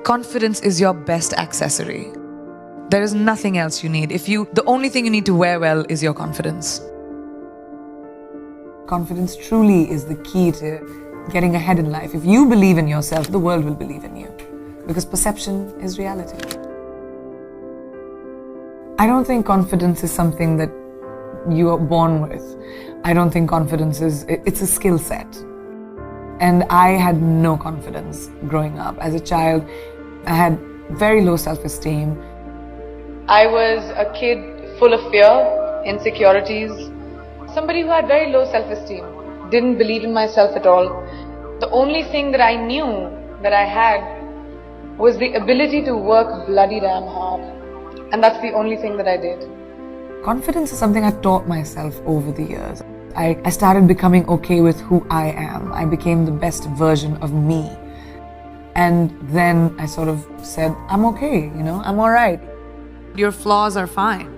Confidence is your best accessory. There is nothing else you need. The only thing you need to wear well is your confidence. Confidence truly is the key to getting ahead in life. If you believe in yourself, the world will believe in you. Because perception is reality. I don't think confidence is something that you are born with. I don't think confidence it's a skill set. And I had no confidence growing up. As a child, I had very low self-esteem. I was a kid full of fear, insecurities, somebody who had very low self-esteem, didn't believe in myself at all. The only thing that I knew that I had was the ability to work bloody damn hard. And that's the only thing that I did. Confidence is something I taught myself over the years. I started becoming okay with who I am. I became the best version of me. And then I sort of said, I'm okay, I'm all right. Your flaws are fine.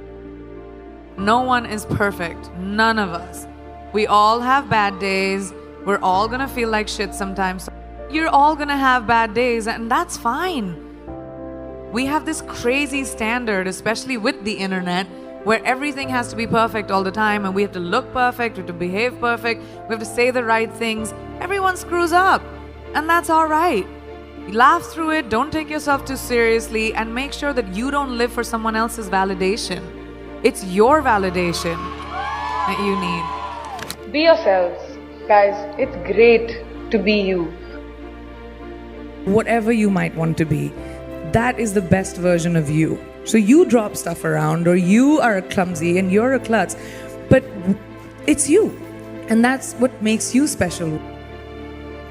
No one is perfect. None of us. We all have bad days. We're all gonna feel like shit sometimes. You're all gonna have bad days, and that's fine. We have this crazy standard, especially with the internet, where everything has to be perfect all the time, and we have to look perfect, we have to behave perfect, we have to say the right things. Everyone screws up, and that's all right. Laugh through it, don't take yourself too seriously, and make sure that you don't live for someone else's validation. It's your validation that you need. Be yourselves. Guys, it's great to be you. Whatever you might want to be, that is the best version of you. So you drop stuff around, or you are clumsy and you're a klutz, but it's you. And that's what makes you special.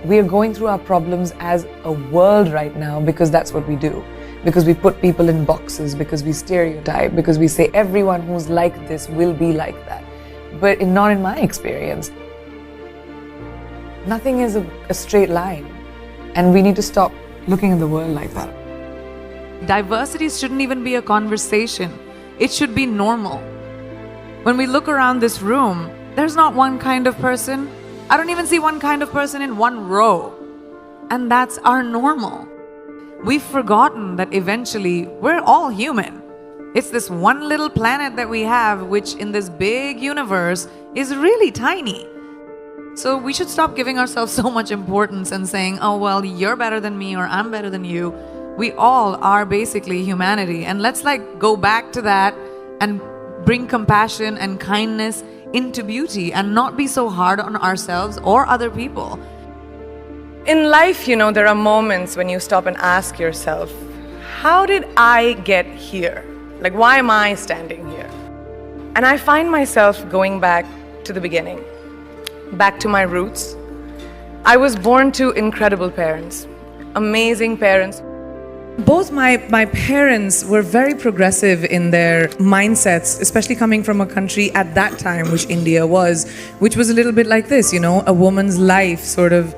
We are going through our problems as a world right now because that's what we do. Because we put people in boxes, because we stereotype, because we say everyone who's like this will be like that. But not in my experience. Nothing is a straight line. And we need to stop looking at the world like that. Diversity shouldn't even be a conversation. It should be normal. When we look around this room, there's not one kind of person. I don't even see one kind of person in one row. And that's our normal. We've forgotten that eventually we're all human. It's this one little planet that we have, which in this big universe is really tiny. So we should stop giving ourselves so much importance and saying, oh, well, you're better than me or I'm better than you. We all are basically humanity. And let's go back to that and bring compassion and kindness into beauty and not be so hard on ourselves or other people. In life, there are moments when you stop and ask yourself, how did I get here? Why am I standing here? And I find myself going back to the beginning, back to my roots. I was born to incredible parents, amazing parents. Both my parents were very progressive in their mindsets, especially coming from a country at that time, which India was, which was a little bit like this, a woman's life sort of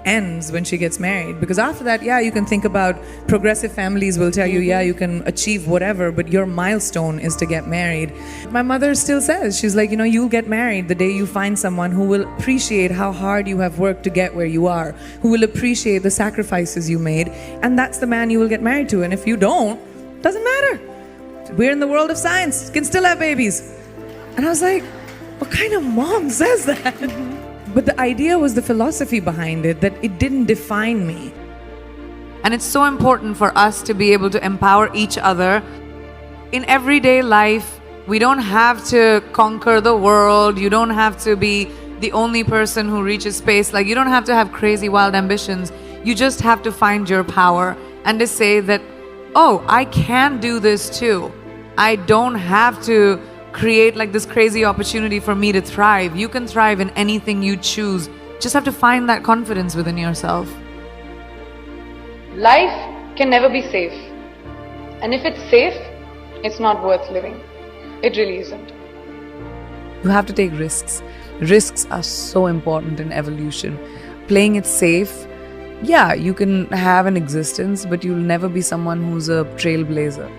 ends when she gets married. Because after that, you can think about progressive families will tell you, you can achieve whatever, but your milestone is to get married. My mother still says, she's like, you'll get married the day you find someone who will appreciate how hard you have worked to get where you are, who will appreciate the sacrifices you made, and that's the man you will get married to. And if you don't, doesn't matter. We're in the world of science, can still have babies. And I was like, what kind of mom says that? But the idea was the philosophy behind it, that it didn't define me. And it's so important for us to be able to empower each other. In everyday life, we don't have to conquer the world. You don't have to be the only person who reaches space. You don't have to have crazy, wild ambitions. You just have to find your power and to say that, oh, I can do this too. I don't have to create this crazy opportunity for me to thrive. You can thrive in anything you choose. Just have to find that confidence within yourself. Life can never be safe. And if it's safe, it's not worth living. It really isn't. You have to take risks. Risks are so important in evolution. Playing it safe, you can have an existence, but you'll never be someone who's a trailblazer.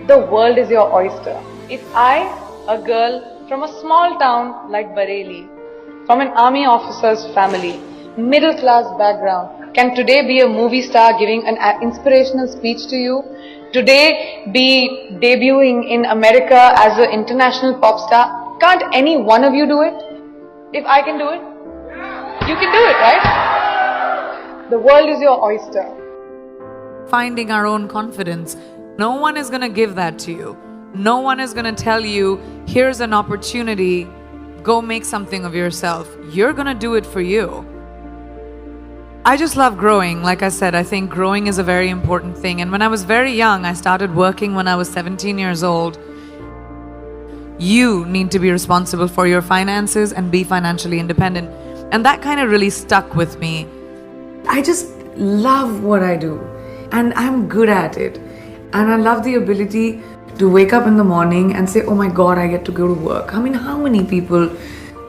The world is your oyster. If I, a girl from a small town like Bareilly, from an army officer's family, middle class background, can today be a movie star giving an inspirational speech to you, today be debuting in America as an international pop star. Can't any one of you do it? If I can do it, you can do it, right? The world is your oyster. Finding our own confidence. No one is going to give that to you. No one is going to tell you, here's an opportunity, go make something of yourself. You're going to do it for you. I just love growing. Like I said, I think growing is a very important thing. And when I was very young, I started working when I was 17 years old. You need to be responsible for your finances and be financially independent. And that kind of really stuck with me. I just love what I do. And I'm good at it. And I love the ability to wake up in the morning and say, oh my God, I get to go to work. I mean, how many people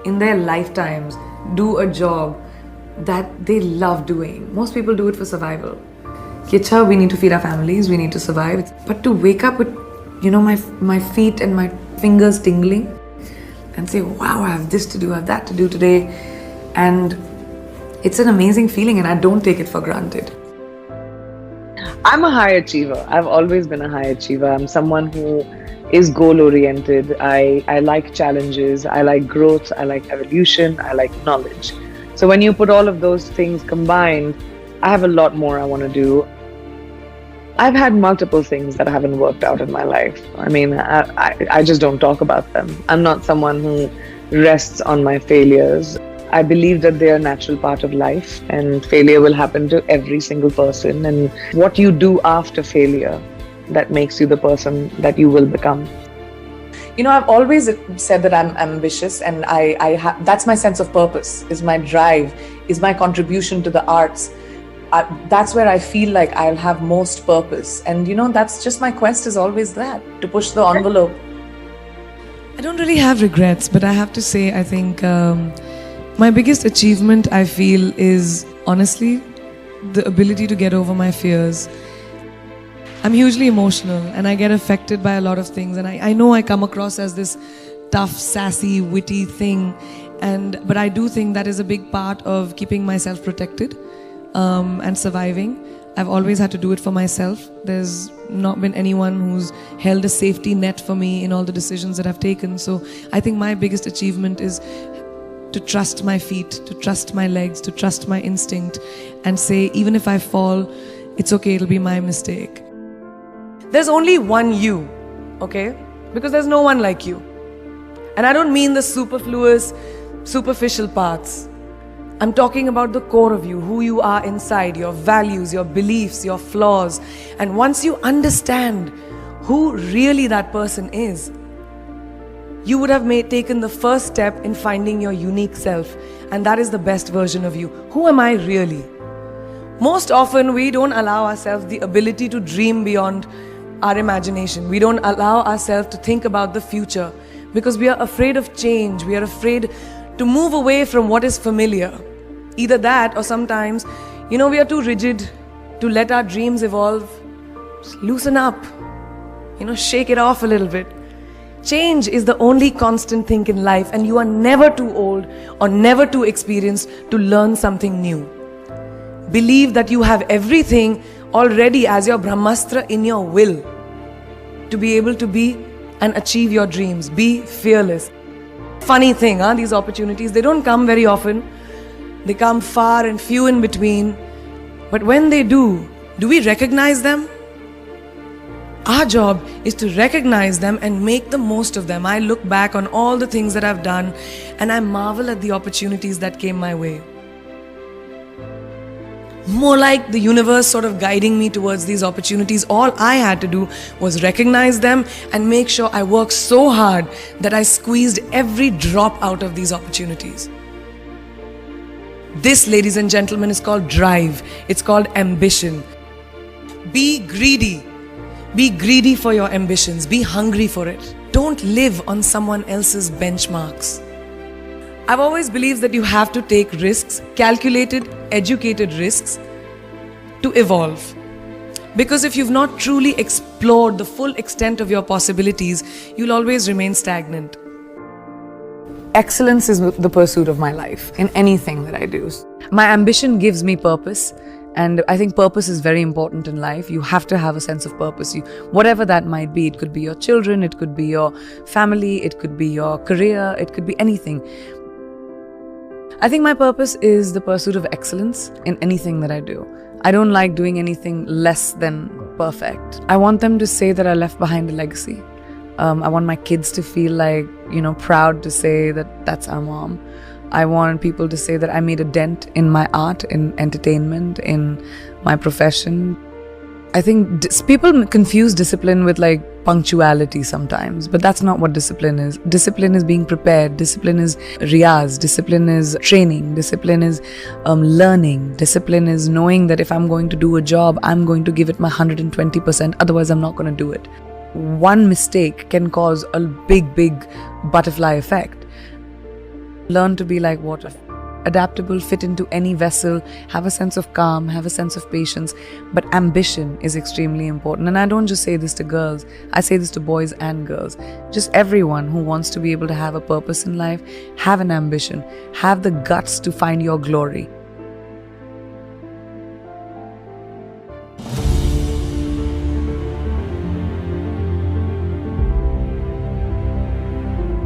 in their lifetimes do a job that they love doing? Most people do it for survival. Kicha, we need to feed our families, we need to survive. But to wake up with, my feet and my fingers tingling and say, wow, I have this to do, I have that to do today. And it's an amazing feeling and I don't take it for granted. I'm a high achiever. I've always been a high achiever. I'm someone who is goal-oriented. I like challenges. I like growth. I like evolution. I like knowledge. So when you put all of those things combined, I have a lot more I want to do. I've had multiple things that haven't worked out in my life. I mean, I just don't talk about them. I'm not someone who rests on my failures. I believe that they are a natural part of life and failure will happen to every single person. And what you do after failure, that makes you the person that you will become. I've always said that I'm ambitious and that's my sense of purpose, is my drive, is my contribution to the arts. That's where I feel like I'll have most purpose. And that's just my quest is always that, to push the envelope. I don't really have regrets, but I have to say, I think my biggest achievement, I feel, is honestly the ability to get over my fears. I'm hugely emotional and I get affected by a lot of things, and I know I come across as this tough, sassy, witty thing, but I do think that is a big part of keeping myself protected and surviving. I've always had to do it for myself. There's not been anyone who's held a safety net for me in all the decisions that I've taken. So I think my biggest achievement is to trust my feet, to trust my legs, to trust my instinct and say, even if I fall, it's okay, it'll be my mistake. There's only one you, okay? Because there's no one like you. And I don't mean the superfluous, superficial parts. I'm talking about the core of you, who you are inside, your values, your beliefs, your flaws. And once you understand who really that person is, you would have taken the first step in finding your unique self. And that is the best version of you. Who am I really? Most often, we don't allow ourselves the ability to dream beyond our imagination. We don't allow ourselves to think about the future because we are afraid of change. We are afraid to move away from what is familiar. Either that or sometimes, we are too rigid to let our dreams evolve. Just loosen up, shake it off a little bit. Change is the only constant thing in life, and you are never too old or never too experienced to learn something new. Believe that you have everything already as your Brahmastra in your will to be able to be and achieve your dreams. Be fearless. Funny thing, these opportunities, they don't come very often. They come far and few in between. But when they do we recognize them? Our job is to recognize them and make the most of them. I look back on all the things that I've done and I marvel at the opportunities that came my way. More like the universe sort of guiding me towards these opportunities. All I had to do was recognize them and make sure I worked so hard that I squeezed every drop out of these opportunities. This, ladies and gentlemen, is called drive. It's called ambition. Be greedy. Be greedy for your ambitions. Be hungry for it. Don't live on someone else's benchmarks. I've always believed that you have to take risks, calculated, educated risks, to evolve. Because if you've not truly explored the full extent of your possibilities, you'll always remain stagnant. Excellence is the pursuit of my life in anything that I do. My ambition gives me purpose. And I think purpose is very important in life. You have to have a sense of purpose. Whatever that might be, it could be your children, it could be your family, it could be your career, it could be anything. I think my purpose is the pursuit of excellence in anything that I do. I don't like doing anything less than perfect. I want them to say that I left behind a legacy. I want my kids to feel like, proud to say that that's our mom. I want people to say that I made a dent in my art, in entertainment, in my profession. I think people confuse discipline with like punctuality sometimes, but that's not what discipline is. Discipline is being prepared. Discipline is riyaz. Discipline is training. Discipline is learning. Discipline is knowing that if I'm going to do a job, I'm going to give it my 120%. Otherwise, I'm not going to do it. One mistake can cause a big butterfly effect. Learn to be like water. Adaptable, fit into any vessel, have a sense of calm, have a sense of patience. But ambition is extremely important. And I don't just say this to girls, I say this to boys and girls. Just everyone who wants to be able to have a purpose in life, have an ambition, have the guts to find your glory.